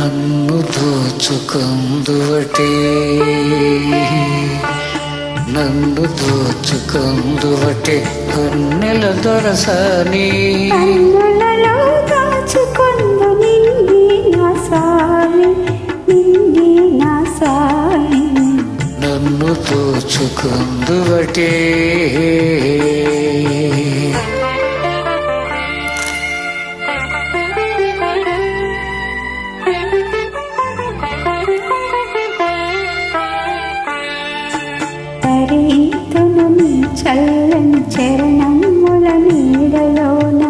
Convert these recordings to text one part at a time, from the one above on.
నన్ను దోచుకొందువటే నన్ను దోచుకొందువటే కన్నెల దొరసాని కన్నులలో దాచుకొందు నింగి నా సామి నింగి నా సామి నన్ను దోచుకొందువటే తరింతును నీ చల్లని చరణముల నీడలోన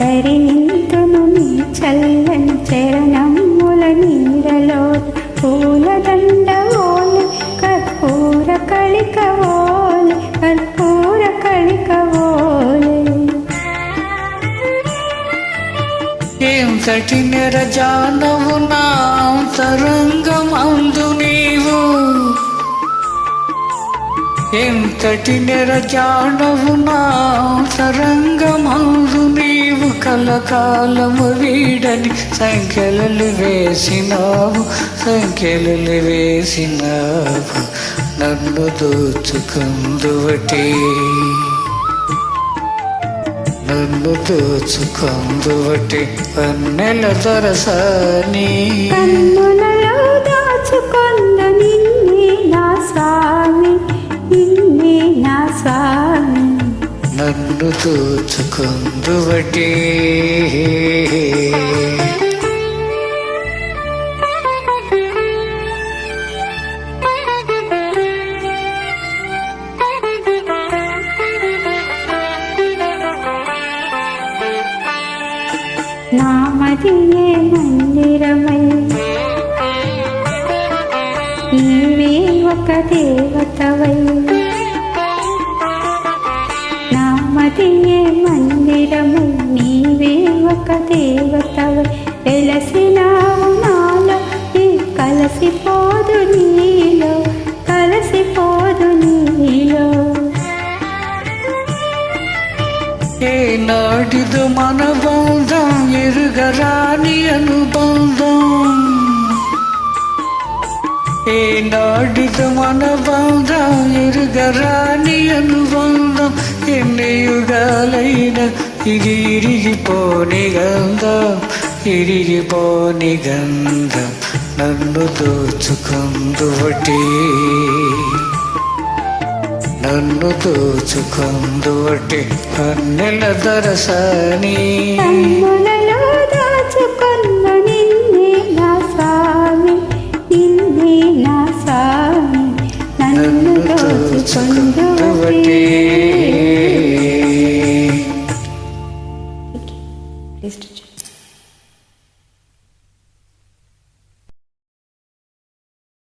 తరింతును నీ చల్లని చరణముల నీడలో పూలదండ ఓలే కర్పూర కళిక ఓలే కర్పూర కళిక ఓలే ఎంతటి నిరజానవు నా తరంగమందు నీవు ఎంతటి నిరజానవు నా తరంగమందు నీవు కలకాలము వీడని సంఖ్యలు వేసినావు సంఖ్యలు వేసినావు నన్ను దోచుకొందువటే నన్ను దోచుకొందువటే కన్నెల దొరసాని కన్నులలో దాచుకొందు నిన్నే నా స్వామి నిన్నే నా స్వామి నన్ను దోచుకొందువటే నామదియే మందిరమై నీవే ఒక దేవతవై నామదియే మందిరమై నీవే ఒక దేవతవై వెలసినావు నాలో కలసిపోదు నీలో కలసిపోదు నీలో ఏనాటిదు మన బంధం ఎరుగరాని అనుబంధం ఏనాటిదు మన బంధం ఎరుగరాని అనుబంధం ఎన్ని యుగాలైన ఇది ఇరిగిపోని గంధం ఇరిగిపోని గంధం నన్ను దోచుకొందువటే నన్ను దోచుకొందువటే కన్నెల దొరసాని కన్నులలో